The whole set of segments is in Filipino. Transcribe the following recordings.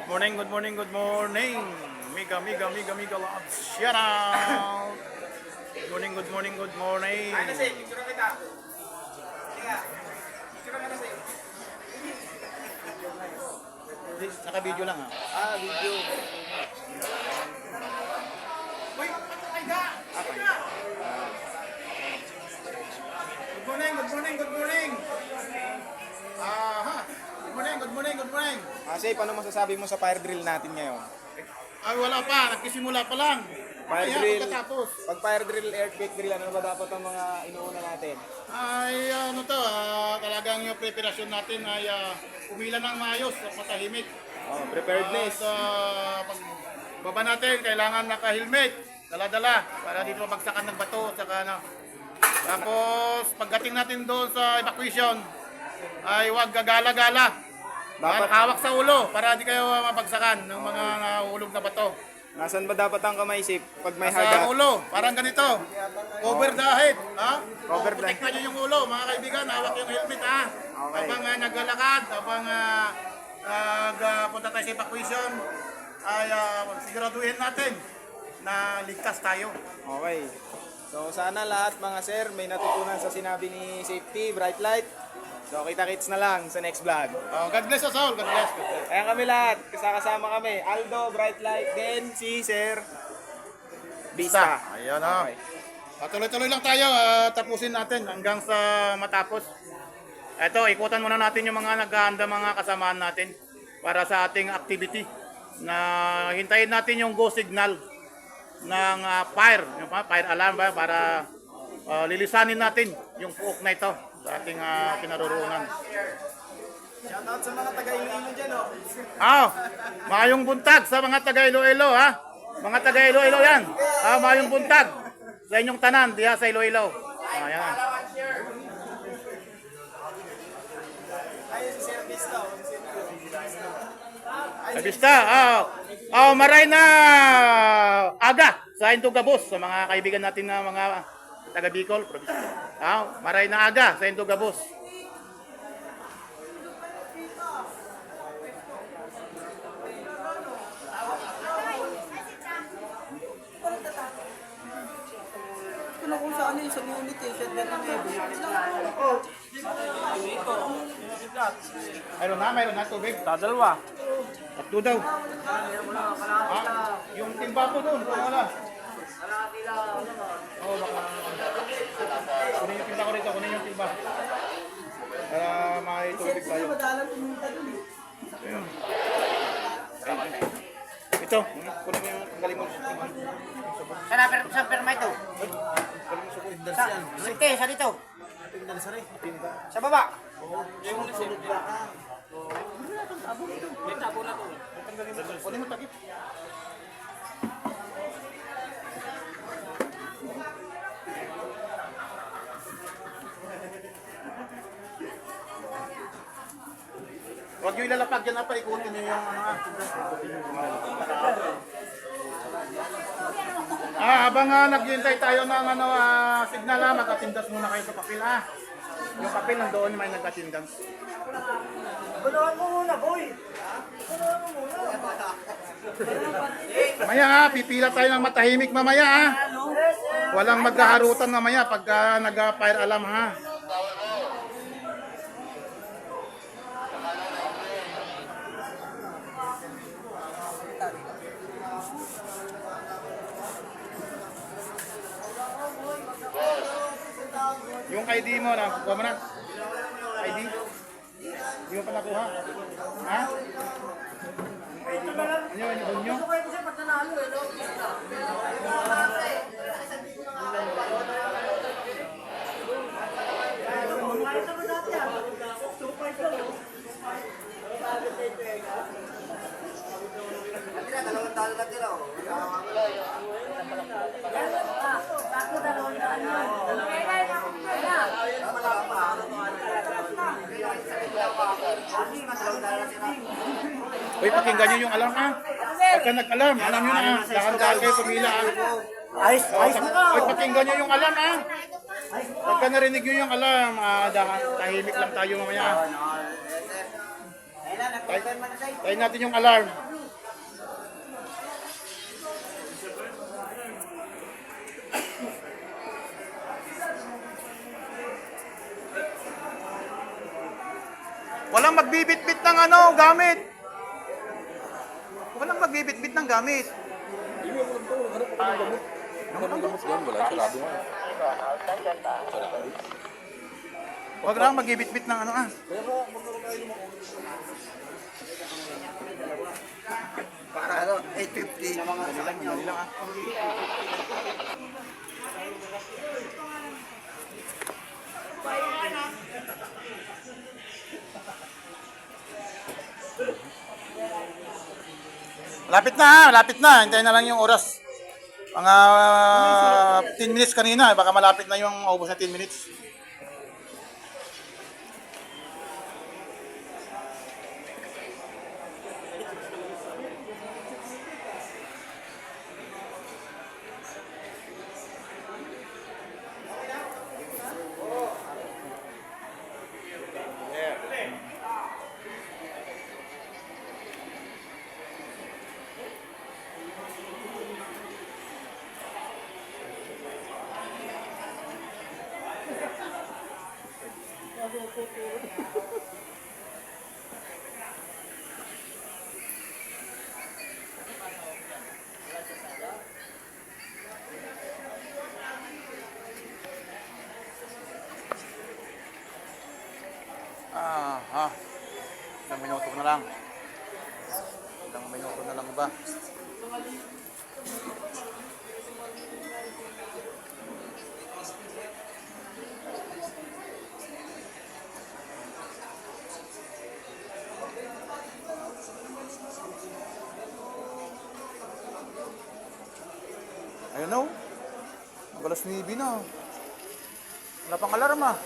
Good morning, good morning, good morning. Mega loves. Shout out. Good morning, good morning, good morning. Naka-video lang ha. Video. Good morning, good morning, good morning. Good morning, good morning, good morning. Kasi paano masasabi mo sa fire drill natin ngayon? Ay, wala pa. Nagkisimula pa lang. Fire Kaya drill. pagkatapos. Pag fire drill, earthquake drill, ano ba dapat ang mga inuuna natin? Ay, ano to, talagang yung preparasyon natin ay umila ng maayos at matahimik. Preparedness. At pag baba natin, kailangan naka-helmet, dala-dala, para dito mabagsakan ng bato at saka ano. Tapos, pagdating natin doon sa evacuation, ay huwag gagala-gala. Dapat- Hawak sa ulo para di kayo mabagsakan ng mga nahulog na bato. Nasan ba dapat ang kamay, Sip? Pag may Sa hagat? ulo, parang ganito. Cover the head. Ha? Cover the- Protect nyo yung ulo, mga kaibigan. Hawak yung helmet, ha? Okay. Habang naglalakad, habang punta tayo sa evacuation, ay siguraduhin natin na ligtas tayo. Okay. So sana lahat mga sir may natutunan sa sinabi ni Safety, Bright Light. So kita-kits na lang sa next vlog. God bless us all. God bless. God bless. Ayan kami lahat, kasama kami. Aldo, Bright Light, then si Sir Vista. Ayan, ha? Okay. Tuloy-tuloy lang tayo. Tapusin natin hanggang sa matapos. Ito, ikutan muna natin yung mga naghahanda mga kasamaan natin para sa ating activity. Na hintayin natin yung go signal ng fire, yung fire alarm ba, para lilisanin natin yung puok na ito sa ating kinaroroonan. Shoutout sa mga taga-Iloilo dyan, oh. Mayong buntag sa mga taga Iloilo, ha? Mga taga Iloilo yan. Mayong buntag sa inyong tanan diha sa Iloilo. Ayan. Ayun si Sir Vista, oh. Abista, maray na aga sa Intugabos sa mga kaibigan natin na mga taga Bicol, maray na aga sa Intugabos. Ito na kung saan yung sa unit eh, sa Vietnam Mayroon na tubig. Dadalwa. Tatlo daw. Yung timba ko doon, kung wala. Baka. Kunin yung timba ko rito, kunin yung timba. Para may tubig tayo. Madalang pumunta dun eh. Ayun. Ito, kunin mo yung galing mo. Saan perma ito? Sa dito. Sa baba. Kunin mo takip. Huwag nyo ilalapag yan pa, ikutin nyo yung habang naghihintay tayo ng signal, magkatindas muna kayo sa papel, Yung papel nandoon may nagkatindas. Guluhan mo muna, boy! Mamaya pipila tayo ng matahimik mamaya, Walang magkaharutan mamaya pagka nag-fire alarm, Yung ID mo, nakuha mo na? ID? Hindi mo pa nakuha? Ha? Yung ID mo? Ano yun? Yung nyo? Uy, pakinggan nyo yung alarm, Pagka nag-alarm, alam nyo na, dahan-dahan kayo pumila, Ayos na ka! Uy, pakinggan nyo yung alarm, Pagka narinig nyo yung alarm, tahimik lang tayo mamaya. Tayo natin yung alarm. Walang magbibitbit ng ano, gamit. Walang magbibitbit ng gamit. Huwag lang magbibitbit ng ano ah. Para ano, 850. Dali lang ah. Lapit na ha, lapit na. Hintayin na lang yung oras. Mga 10 minutes kanina, baka malapit na yung maubos na 10 minutes. Ilang minuto na lang. Ilang minuto na lang ba? Ayun o. Mag-alas 9 na. Wala pang alarma.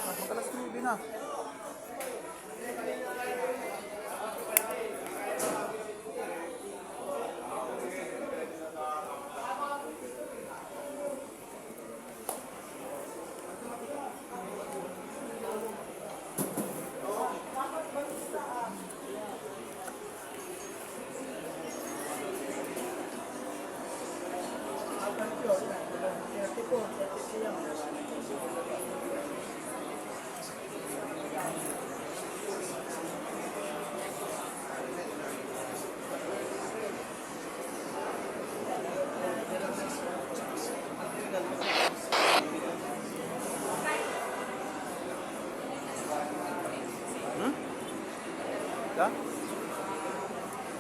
Mag-alas 9 na.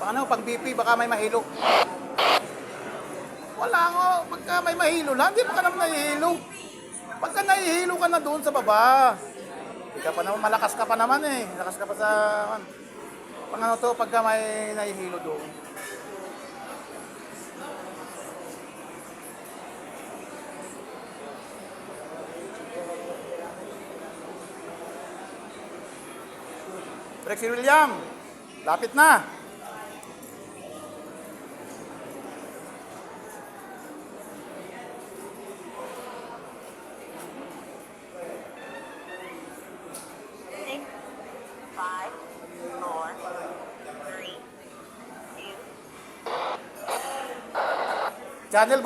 Paano pag BP baka may mahilo? Wala ko, pagka may mahilo lang, hindi pa ka naman nahihilo. Pagka nahihilo ka na doon sa baba, hindi ka pa naman, malakas ka pa naman eh. Malakas ka pa sa, pang ano to, pagka may nahihilo doon. Brexy William, lapit na. Channel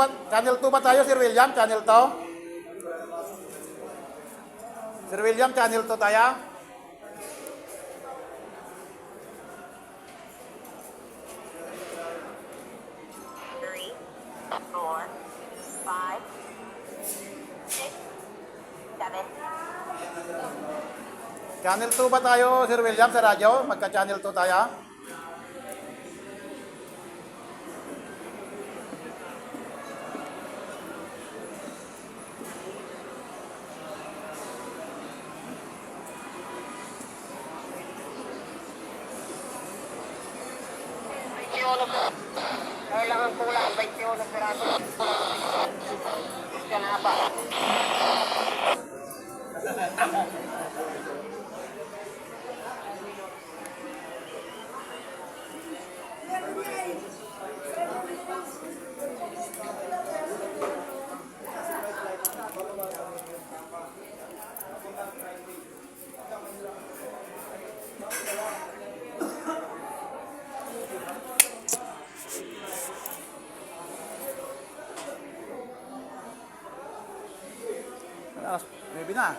2 ba tayo, Sir William? Channel 2? Sir William, channel 2 tayo? Channel 2 ba tayo, Sir William, sa radyo? Magka-channel 2 tayo? Kailangan kulang 21 piraso. Yan na ba? Maybe na.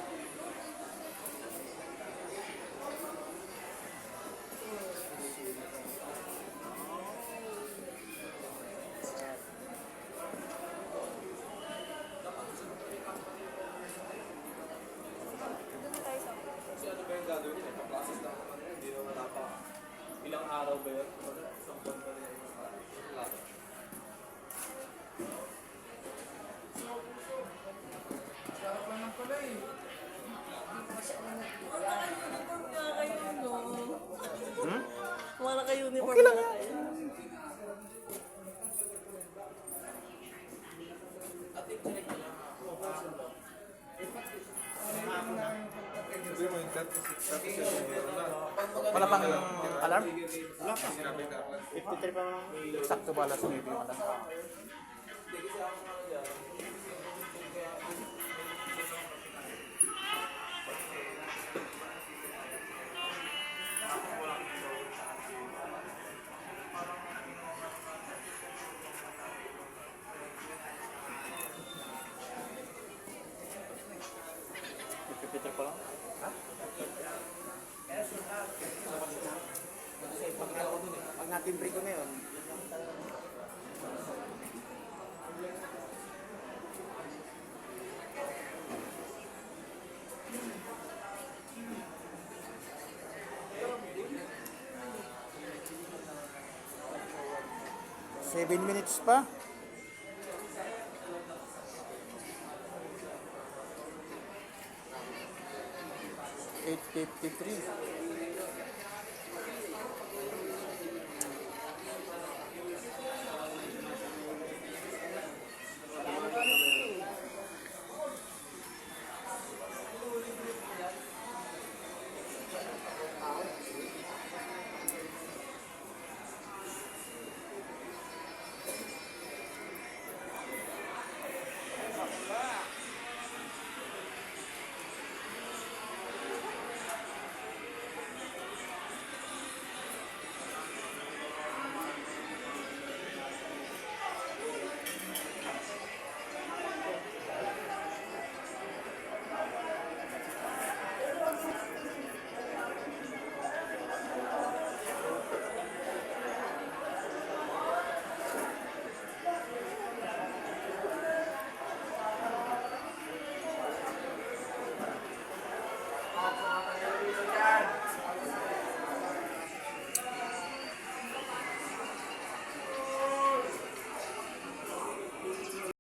Okay lang yan. Wala pang alarm? Wala pa. 53 pa lang. Sakto ba alas 9 yung alarm? Peter pa lang? Pag natimbre ko na yun, 7 minutes pa. 8:53.